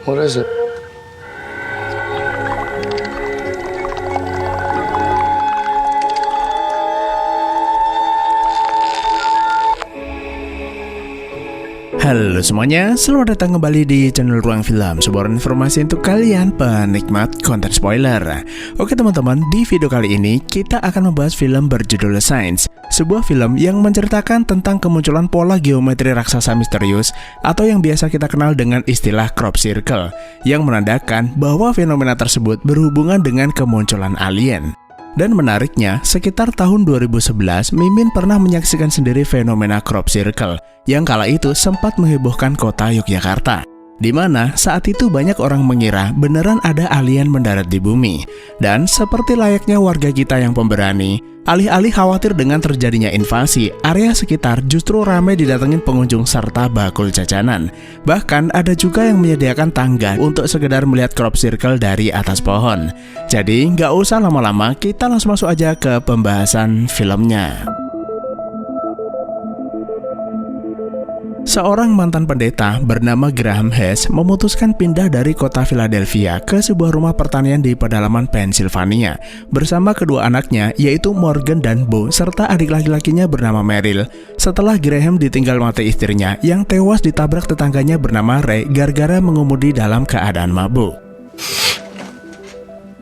What is it? Halo semuanya, selamat datang kembali di channel Ruang Film, sebuah informasi untuk kalian penikmat konten spoiler. Oke teman-teman, di video kali ini kita akan membahas film berjudul Signs, sebuah film yang menceritakan tentang kemunculan pola geometri raksasa misterius atau yang biasa kita kenal dengan istilah crop circle, yang menandakan bahwa fenomena tersebut berhubungan dengan kemunculan alien. Dan menariknya, sekitar tahun 2011, Mimin pernah menyaksikan sendiri fenomena crop circle yang kala itu sempat menghebohkan kota Yogyakarta, di mana saat itu banyak orang mengira beneran ada alien mendarat di bumi. Dan seperti layaknya warga kita yang pemberani, alih-alih khawatir dengan terjadinya invasi, area sekitar justru ramai didatengin pengunjung serta bakul jajanan. Bahkan ada juga yang menyediakan tangga untuk sekedar melihat crop circle dari atas pohon. Jadi nggak usah lama-lama, kita langsung masuk aja ke pembahasan filmnya. Seorang mantan pendeta bernama Graham Hess memutuskan pindah dari kota Philadelphia ke sebuah rumah pertanian di pedalaman Pennsylvania bersama kedua anaknya, yaitu Morgan dan Bo, serta adik laki-lakinya bernama Meryl, setelah Graham ditinggal mati istrinya yang tewas ditabrak tetangganya bernama Ray gara-gara mengemudi dalam keadaan mabuk.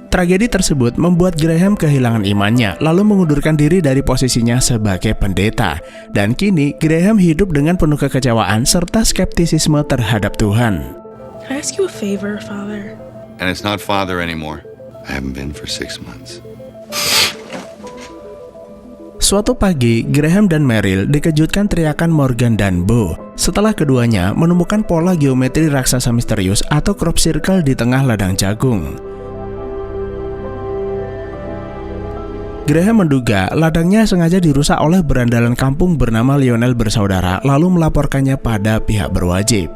Tragedi tersebut membuat Graham kehilangan imannya, lalu mengundurkan diri dari posisinya sebagai pendeta. Dan kini Graham hidup dengan penuh kekecewaan serta skeptisisme terhadap Tuhan. Can I ask you a favor, Father? And it's not Father anymore. I haven't been for 6 months. Suatu pagi, Graham dan Meryl dikejutkan teriakan Morgan dan Bo setelah keduanya menemukan pola geometri raksasa misterius atau crop circle di tengah ladang jagung. Graham menduga ladangnya sengaja dirusak oleh berandalan kampung bernama Lionel bersaudara, lalu melaporkannya pada pihak berwajib.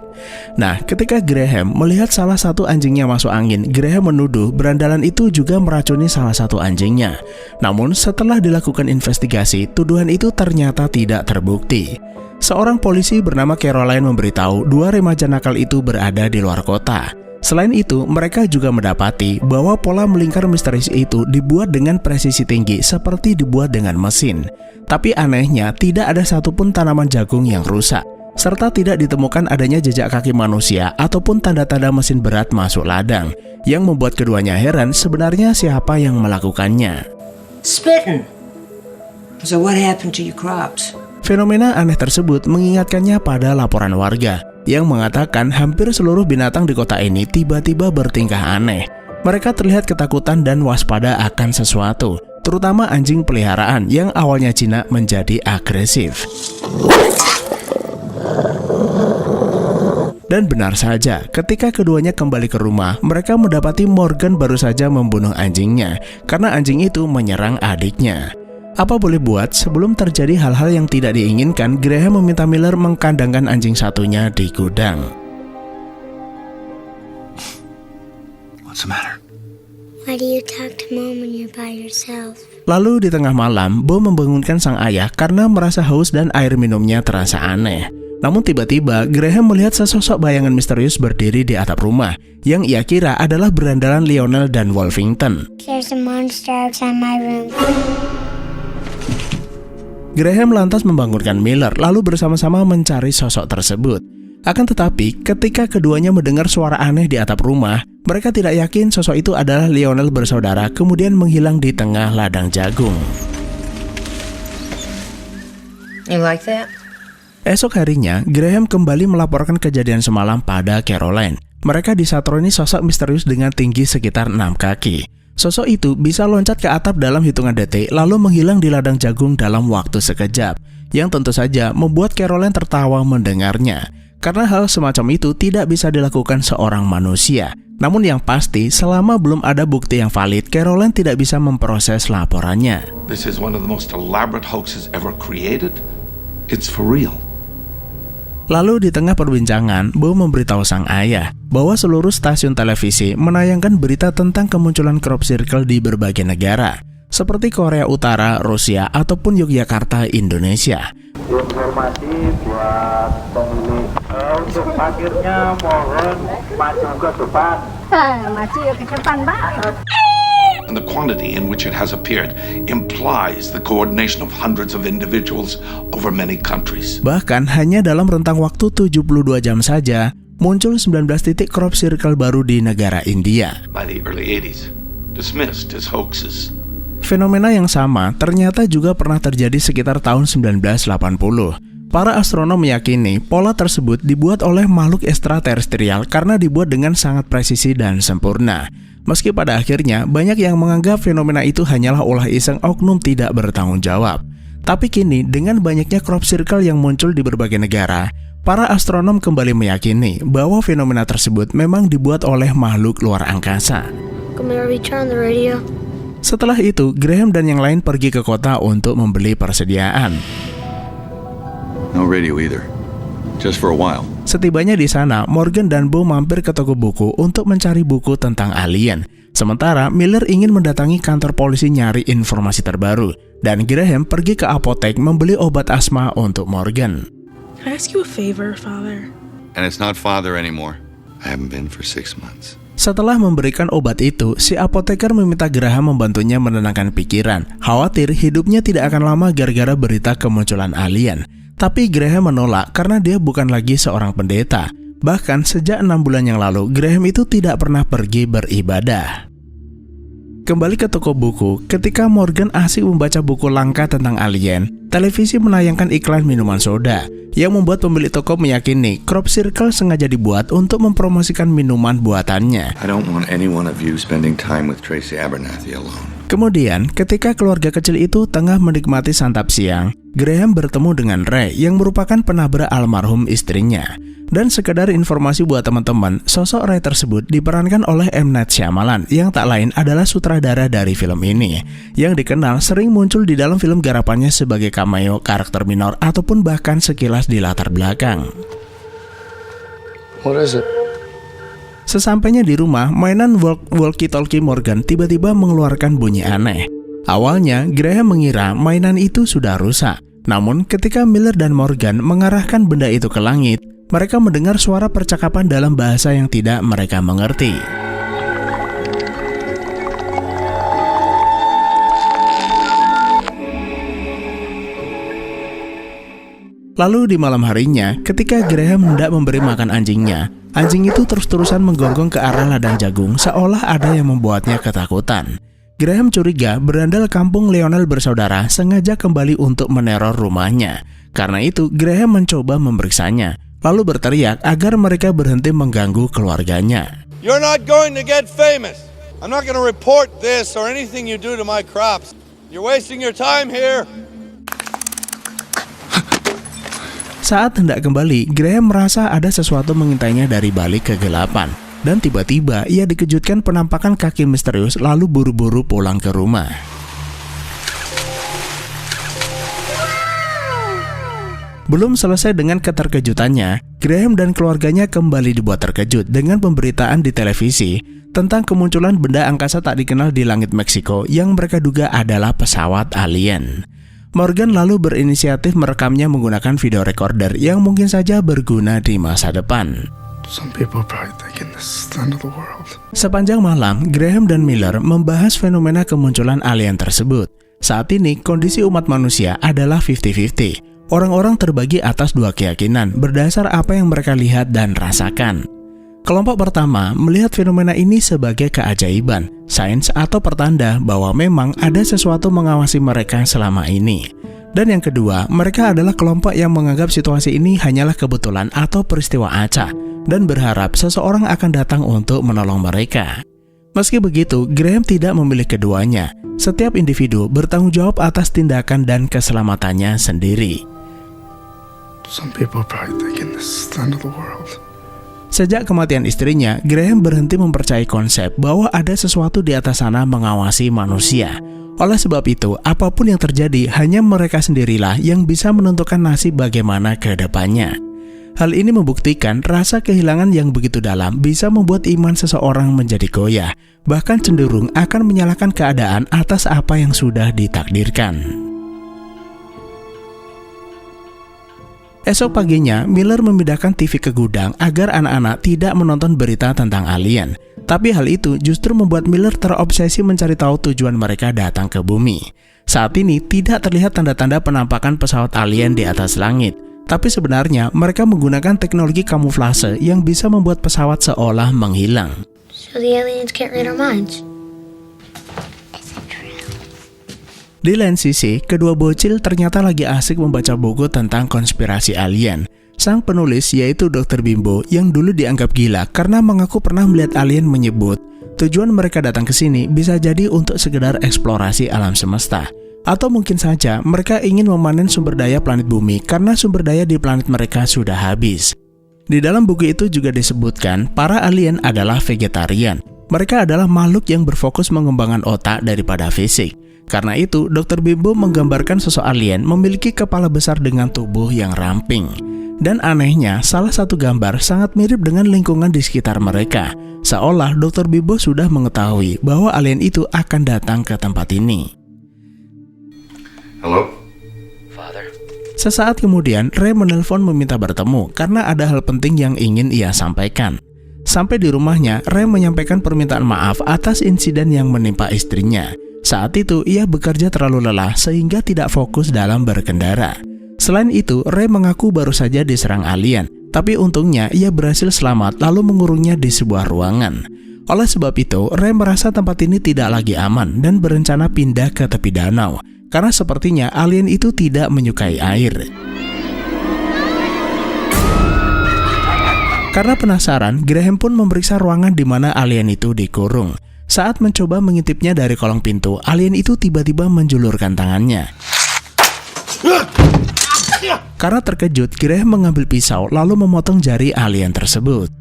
Nah, ketika Graham melihat salah satu anjingnya masuk angin, Graham menuduh berandalan itu juga meracuni salah satu anjingnya. Namun setelah dilakukan investigasi, tuduhan itu ternyata tidak terbukti. Seorang polisi bernama Caroline memberitahu dua remaja nakal itu berada di luar kota. Selain itu, mereka juga mendapati bahwa pola melingkar misterius itu dibuat dengan presisi tinggi seperti dibuat dengan mesin. Tapi anehnya, tidak ada satupun tanaman jagung yang rusak, serta tidak ditemukan adanya jejak kaki manusia ataupun tanda-tanda mesin berat masuk ladang, yang membuat keduanya heran sebenarnya siapa yang melakukannya. Spitting. So what happened to your crops? Fenomena aneh tersebut mengingatkannya pada laporan warga yang mengatakan hampir seluruh binatang di kota ini tiba-tiba bertingkah aneh. Mereka terlihat ketakutan dan waspada akan sesuatu, terutama anjing peliharaan yang awalnya jinak menjadi agresif. Dan benar saja, ketika keduanya kembali ke rumah, mereka mendapati Morgan baru saja membunuh anjingnya karena anjing itu menyerang adiknya. Apa boleh buat, sebelum terjadi hal-hal yang tidak diinginkan, Graham meminta Miller mengkandangkan anjing satunya di gudang. What's the matter? Why do you talk to Mom when you're by yourself? Lalu di tengah malam, Bo membangunkan sang ayah karena merasa haus dan air minumnya terasa aneh. Namun tiba-tiba, Graham melihat sesosok bayangan misterius berdiri di atap rumah, yang ia kira adalah berandalan Lionel dan Wolfington. There's a monster outside my room. Graham lantas membangunkan Miller, lalu bersama-sama mencari sosok tersebut. Akan tetapi, ketika keduanya mendengar suara aneh di atap rumah, mereka tidak yakin sosok itu adalah Lionel bersaudara, kemudian menghilang di tengah ladang jagung. You like that? Esok harinya, Graham kembali melaporkan kejadian semalam pada Caroline. Mereka disatroni sosok misterius dengan tinggi sekitar 6 kaki. Sosok itu bisa loncat ke atap dalam hitungan detik lalu menghilang di ladang jagung dalam waktu sekejap, yang tentu saja membuat Caroline tertawa mendengarnya. Karena hal semacam itu tidak bisa dilakukan seorang manusia. Namun yang pasti, selama belum ada bukti yang valid, Caroline tidak bisa memproses laporannya. This is one of the most elaborate hoaxes ever created. It's for real. Lalu di tengah perbincangan, Bo memberitahu sang ayah bahwa seluruh stasiun televisi menayangkan berita tentang kemunculan crop circle di berbagai negara. seperti Korea Utara, Rusia, ataupun Yogyakarta, Indonesia. Informasi buat pemilih untuk akhirnya mohon maju ke depan. Maju ke depan, Pak. And the quantity in which it has appeared implies the coordination of hundreds of individuals over many countries. Bahkan hanya dalam rentang waktu 72 jam saja, muncul 19 titik crop circle baru di negara India. By the early 80s, dismissed as hoaxes. Fenomena yang sama ternyata juga pernah terjadi sekitar tahun 1980. Para astronom meyakini pola tersebut dibuat oleh makhluk ekstraterestrial karena dibuat dengan sangat presisi dan sempurna. Meski pada akhirnya banyak yang menganggap fenomena itu hanyalah ulah iseng oknum tidak bertanggung jawab. Tapi kini dengan banyaknya crop circle yang muncul di berbagai negara, para astronom kembali meyakini bahwa fenomena tersebut memang dibuat oleh makhluk luar angkasa. Come here, we turn the radio. Setelah itu, Graham dan yang lain pergi ke kota untuk membeli persediaan. No radio either. Just for a while. Setibanya di sana, Morgan dan Bo mampir ke toko buku untuk mencari buku tentang alien. Sementara Miller ingin mendatangi kantor polisi nyari informasi terbaru, dan Graham pergi ke apotek membeli obat asma untuk Morgan. Can I ask you a favor, Father? And it's not father anymore. I haven't been for 6 months. Setelah memberikan obat itu, si apoteker meminta Graham membantunya menenangkan pikiran. Khawatir hidupnya tidak akan lama gara-gara berita kemunculan alien. Tapi Graham menolak karena dia bukan lagi seorang pendeta. Bahkan sejak 6 bulan yang lalu, Graham itu tidak pernah pergi beribadah. Kembali ke toko buku, ketika Morgan asik membaca buku langka tentang alien, televisi menayangkan iklan minuman soda yang membuat pemilik toko meyakini crop circle sengaja dibuat untuk mempromosikan minuman buatannya. I don't want any one of you spending time with Tracy Abernathy alone. Kemudian, ketika keluarga kecil itu tengah menikmati santap siang, Graham bertemu dengan Ray yang merupakan penabrak almarhum istrinya. Dan sekedar informasi buat teman-teman, sosok Ray tersebut diperankan oleh M. Night Shyamalan yang tak lain adalah sutradara dari film ini, yang dikenal sering muncul di dalam film garapannya sebagai cameo, karakter minor, ataupun bahkan sekilas di latar belakang. What is it? Sesampainya di rumah, mainan walkie-talkie Morgan tiba-tiba mengeluarkan bunyi aneh. Awalnya, Graham mengira mainan itu sudah rusak. Namun, ketika Miller dan Morgan mengarahkan benda itu ke langit, mereka mendengar suara percakapan dalam bahasa yang tidak mereka mengerti. Lalu di malam harinya, ketika Graham hendak memberi makan anjingnya, anjing itu terus-terusan menggonggong ke arah ladang jagung seolah ada yang membuatnya ketakutan. Graham curiga berandal kampung Lionel bersaudara sengaja kembali untuk meneror rumahnya. Karena itu, Graham mencoba memeriksanya, lalu berteriak agar mereka berhenti mengganggu keluarganya. You're not going to get famous. I'm not going to report this or anything you do to my crops. You're wasting your time here. Saat hendak kembali, Graham merasa ada sesuatu mengintainya dari balik kegelapan. Dan tiba-tiba ia dikejutkan penampakan kaki misterius lalu buru-buru pulang ke rumah. Belum selesai dengan keterkejutannya, Graham dan keluarganya kembali dibuat terkejut dengan pemberitaan di televisi tentang kemunculan benda angkasa tak dikenal di langit Meksiko yang mereka duga adalah pesawat alien. Morgan lalu berinisiatif merekamnya menggunakan video recorder yang mungkin saja berguna di masa depan. Some people probably thinking this is the end of the world. Sepanjang malam, Graham dan Miller membahas fenomena kemunculan alien tersebut. Saat ini, kondisi umat manusia adalah 50-50. Orang-orang terbagi atas dua keyakinan berdasar apa yang mereka lihat dan rasakan. Kelompok pertama melihat fenomena ini sebagai keajaiban, sains atau pertanda bahwa memang ada sesuatu mengawasi mereka selama ini. Dan yang kedua, mereka adalah kelompok yang menganggap situasi ini hanyalah kebetulan atau peristiwa acak dan berharap seseorang akan datang untuk menolong mereka. Meski begitu, Graham tidak memilih keduanya. Setiap individu bertanggung jawab atas tindakan dan keselamatannya sendiri. Some people probably thinking this is the end of the world. Sejak kematian istrinya, Graham berhenti mempercayai konsep bahwa ada sesuatu di atas sana mengawasi manusia. Oleh sebab itu, apapun yang terjadi, hanya mereka sendirilah yang bisa menentukan nasib bagaimana ke depannya. Hal ini membuktikan rasa kehilangan yang begitu dalam bisa membuat iman seseorang menjadi goyah, bahkan cenderung akan menyalahkan keadaan atas apa yang sudah ditakdirkan. Esok paginya, Miller memindahkan TV ke gudang agar anak-anak tidak menonton berita tentang alien. Tapi hal itu justru membuat Miller terobsesi mencari tahu tujuan mereka datang ke bumi. Saat ini tidak terlihat tanda-tanda penampakan pesawat alien di atas langit. Tapi sebenarnya mereka menggunakan teknologi kamuflase yang bisa membuat pesawat seolah menghilang. So the aliens can't read our minds. Di lain sisi, kedua bocil ternyata lagi asik membaca buku tentang konspirasi alien. Sang penulis yaitu Dr. Bimbo yang dulu dianggap gila karena mengaku pernah melihat alien menyebut tujuan mereka datang ke sini bisa jadi untuk sekedar eksplorasi alam semesta. Atau mungkin saja mereka ingin memanen sumber daya planet bumi karena sumber daya di planet mereka sudah habis. Di dalam buku itu juga disebutkan para alien adalah vegetarian. Mereka adalah makhluk yang berfokus mengembangkan otak daripada fisik. Karena itu, Dr. Bimbo menggambarkan sosok alien memiliki kepala besar dengan tubuh yang ramping. Dan anehnya, salah satu gambar sangat mirip dengan lingkungan di sekitar mereka. Seolah Dr. Bimbo sudah mengetahui bahwa alien itu akan datang ke tempat ini. Hello? Sesaat kemudian, Ray menelpon meminta bertemu karena ada hal penting yang ingin ia sampaikan. Sampai di rumahnya, Ray menyampaikan permintaan maaf atas insiden yang menimpa istrinya. Saat itu, ia bekerja terlalu lelah sehingga tidak fokus dalam berkendara. Selain itu, Ray mengaku baru saja diserang alien, tapi untungnya ia berhasil selamat lalu mengurungnya di sebuah ruangan. Oleh sebab itu, Ray merasa tempat ini tidak lagi aman dan berencana pindah ke tepi danau. Karena sepertinya alien itu tidak menyukai air. Karena penasaran, Graham pun memeriksa ruangan di mana alien itu dikurung. Saat mencoba mengintipnya dari kolong pintu, alien itu tiba-tiba menjulurkan tangannya. Karena terkejut, Graham mengambil pisau lalu memotong jari alien tersebut.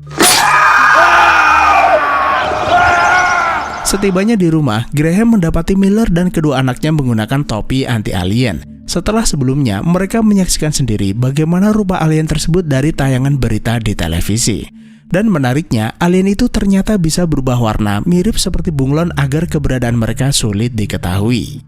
Setibanya di rumah, Graham mendapati Miller dan kedua anaknya menggunakan topi anti-alien. Setelah sebelumnya, mereka menyaksikan sendiri bagaimana rupa alien tersebut dari tayangan berita di televisi. Dan menariknya, alien itu ternyata bisa berubah warna mirip seperti bunglon agar keberadaan mereka sulit diketahui.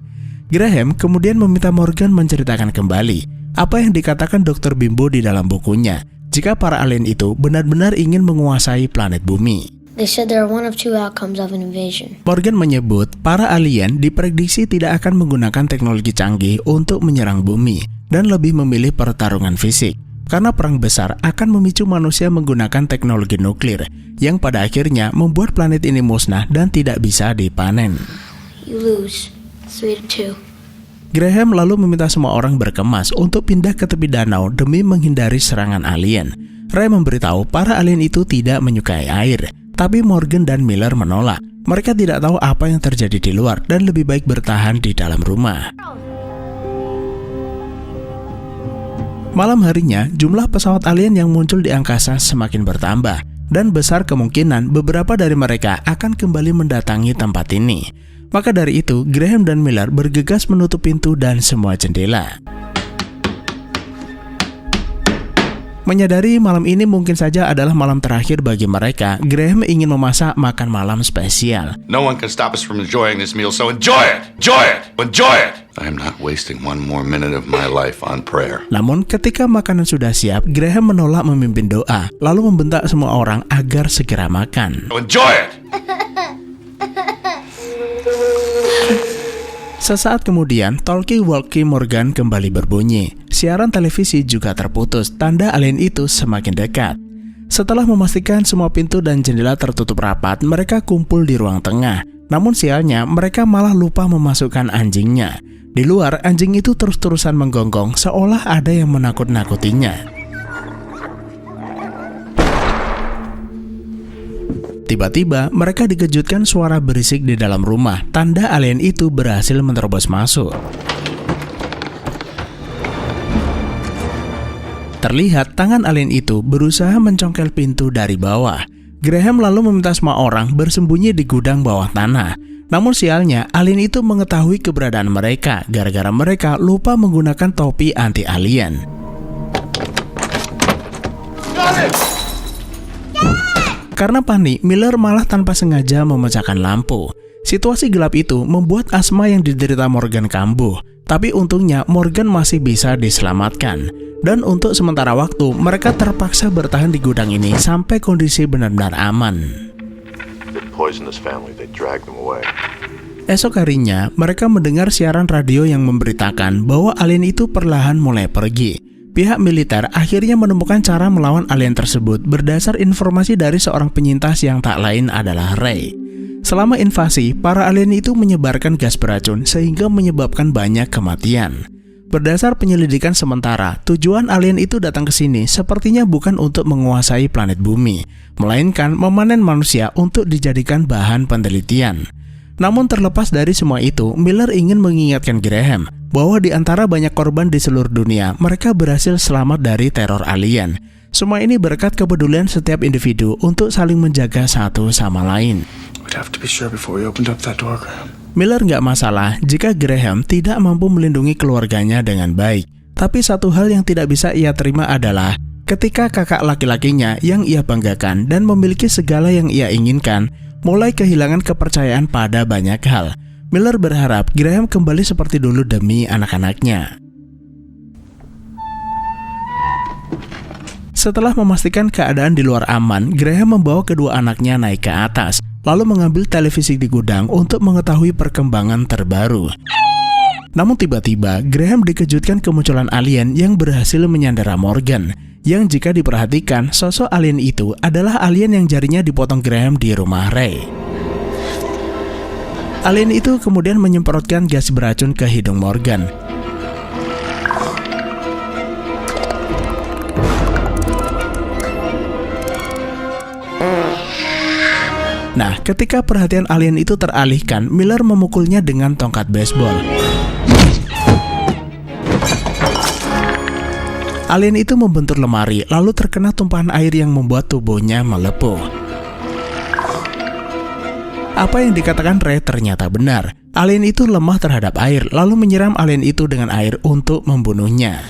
Graham kemudian meminta Morgan menceritakan kembali apa yang dikatakan Dr. Bimbo di dalam bukunya, jika para alien itu benar-benar ingin menguasai planet bumi. They said there are one of two outcomes of an invasion. Morgan menyebut para alien diprediksi tidak akan menggunakan teknologi canggih untuk menyerang bumi dan lebih memilih pertarungan fisik. Karena perang besar akan memicu manusia menggunakan teknologi nuklir yang pada akhirnya membuat planet ini musnah dan tidak bisa dipanen. You lose. 3-2. Graham lalu meminta semua orang berkemas untuk pindah ke tepi danau demi menghindari serangan alien. Ray memberitahu para alien itu tidak menyukai air. Tapi Morgan dan Miller menolak. Mereka tidak tahu apa yang terjadi di luar dan lebih baik bertahan di dalam rumah. Malam harinya, jumlah pesawat alien yang muncul di angkasa semakin bertambah. Dan besar kemungkinan beberapa dari mereka akan kembali mendatangi tempat ini. Maka dari itu, Graham dan Miller bergegas menutup pintu dan semua jendela. Menyadari malam ini mungkin saja adalah malam terakhir bagi mereka, Graham ingin memasak makan malam spesial. No one can stop us from enjoying this meal, so enjoy it! Enjoy it! Enjoy it! I am not wasting one more minute of my life on prayer. Namun ketika makanan sudah siap, Graham menolak memimpin doa, lalu membentak semua orang agar segera makan. Enjoy it! Sesaat kemudian, talkie-walkie Morgan kembali berbunyi. Siaran televisi juga terputus, tanda alien itu semakin dekat. Setelah memastikan semua pintu dan jendela tertutup rapat, mereka kumpul di ruang tengah. Namun sialnya, mereka malah lupa memasukkan anjingnya. Di luar, anjing itu terus-terusan menggonggong, seolah ada yang menakut-nakutinya. Tiba-tiba, mereka dikejutkan suara berisik di dalam rumah, tanda alien itu berhasil menerobos masuk. Terlihat tangan alien itu berusaha mencongkel pintu dari bawah. Graham lalu meminta semua orang bersembunyi di gudang bawah tanah. Namun sialnya, alien itu mengetahui keberadaan mereka gara-gara mereka lupa menggunakan topi anti-alien. Karena panik, Miller malah tanpa sengaja memecahkan lampu. Situasi gelap itu membuat asma yang diderita Morgan kambuh. Tapi untungnya Morgan masih bisa diselamatkan. Dan untuk sementara waktu, mereka terpaksa bertahan di gudang ini sampai kondisi benar-benar aman. Esok harinya, mereka mendengar siaran radio yang memberitakan bahwa alien itu perlahan mulai pergi. Pihak militer akhirnya menemukan cara melawan alien tersebut berdasar informasi dari seorang penyintas yang tak lain adalah Ray. Selama invasi, para alien itu menyebarkan gas beracun sehingga menyebabkan banyak kematian. Berdasar penyelidikan sementara, tujuan alien itu datang ke sini sepertinya bukan untuk menguasai planet bumi, melainkan memanen manusia untuk dijadikan bahan penelitian. Namun terlepas dari semua itu, Miller ingin mengingatkan Graham bahwa di antara banyak korban di seluruh dunia, mereka berhasil selamat dari teror alien. Semua ini berkat kepedulian setiap individu untuk saling menjaga satu sama lain. Miller nggak masalah jika Graham tidak mampu melindungi keluarganya dengan baik. Tapi satu hal yang tidak bisa ia terima adalah ketika kakak laki-lakinya yang ia banggakan dan memiliki segala yang ia inginkan, mulai kehilangan kepercayaan pada banyak hal. Miller berharap Graham kembali seperti dulu demi anak-anaknya. Setelah memastikan keadaan di luar aman, Graham membawa kedua anaknya naik ke atas, lalu mengambil televisi di gudang untuk mengetahui perkembangan terbaru. Namun tiba-tiba, Graham dikejutkan kemunculan alien yang berhasil menyandera Morgan, yang jika diperhatikan, sosok alien itu adalah alien yang jarinya dipotong Graham di rumah Ray. Alien itu kemudian menyemprotkan gas beracun ke hidung Morgan. Nah, ketika perhatian alien itu teralihkan, Miller memukulnya dengan tongkat baseball. Alien itu membentur lemari, lalu terkena tumpahan air yang membuat tubuhnya melepuh. Apa yang dikatakan Ray ternyata benar. Alien itu lemah terhadap air, lalu menyiram alien itu dengan air untuk membunuhnya.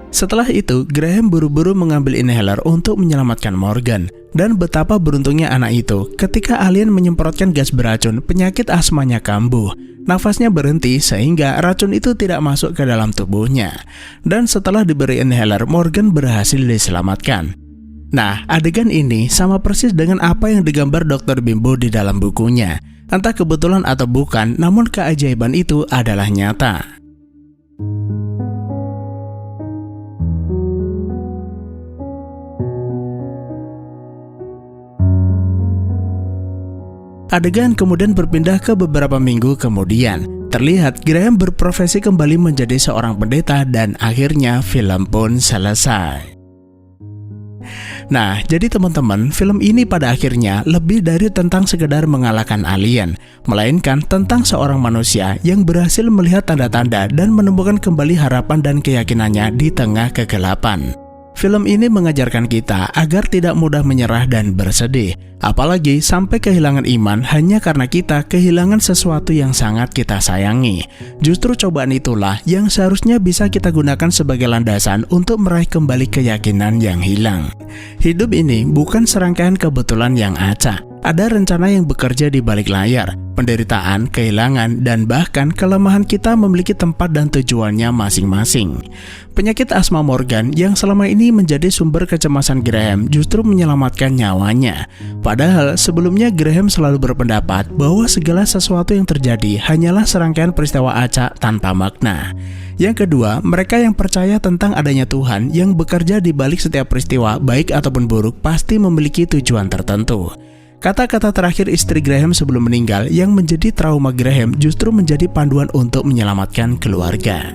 Setelah itu, Graham buru-buru mengambil inhaler untuk menyelamatkan Morgan. Dan betapa beruntungnya anak itu ketika alien menyemprotkan gas beracun, penyakit asmanya kambuh. Nafasnya berhenti sehingga racun itu tidak masuk ke dalam tubuhnya. Dan setelah diberi inhaler, Morgan berhasil diselamatkan. Nah, adegan ini sama persis dengan apa yang digambar Dr. Bimbo di dalam bukunya. Entah kebetulan atau bukan, namun keajaiban itu adalah nyata. Adegan kemudian berpindah ke beberapa minggu kemudian. Terlihat Graham berprofesi kembali menjadi seorang pendeta dan akhirnya film pun selesai. Nah, jadi teman-teman, film ini pada akhirnya lebih dari tentang sekedar mengalahkan alien, melainkan tentang seorang manusia yang berhasil melihat tanda-tanda dan menemukan kembali harapan dan keyakinannya di tengah kegelapan. Film ini mengajarkan kita agar tidak mudah menyerah dan bersedih, apalagi sampai kehilangan iman hanya karena kita kehilangan sesuatu yang sangat kita sayangi. Justru cobaan itulah yang seharusnya bisa kita gunakan sebagai landasan untuk meraih kembali keyakinan yang hilang. Hidup ini bukan serangkaian kebetulan yang acak. Ada rencana yang bekerja di balik layar. Penderitaan, kehilangan, dan bahkan kelemahan kita memiliki tempat dan tujuannya masing-masing. Penyakit asma Morgan yang selama ini menjadi sumber kecemasan Graham justru menyelamatkan nyawanya. Padahal sebelumnya Graham selalu berpendapat bahwa segala sesuatu yang terjadi hanyalah serangkaian peristiwa acak tanpa makna. Yang kedua, mereka yang percaya tentang adanya Tuhan yang bekerja di balik setiap peristiwa baik ataupun buruk pasti memiliki tujuan tertentu. Kata-kata terakhir istri Graham sebelum meninggal yang menjadi trauma Graham justru menjadi panduan untuk menyelamatkan keluarga.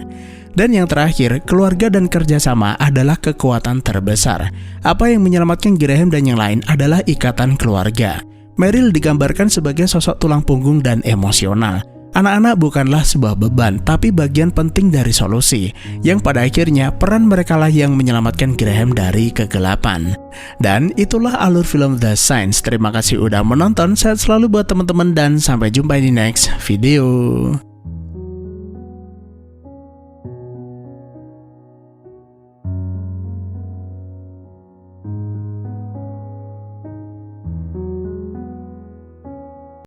Dan yang terakhir, keluarga dan kerjasama adalah kekuatan terbesar. Apa yang menyelamatkan Graham dan yang lain adalah ikatan keluarga. Meryl digambarkan sebagai sosok tulang punggung dan emosional. Anak-anak bukanlah sebuah beban, tapi bagian penting dari solusi, yang pada akhirnya peran merekalah yang menyelamatkan Graham dari kegelapan. Dan itulah alur film The Signs. Terima kasih udah menonton, sehat selalu buat teman-teman dan sampai jumpa di next video.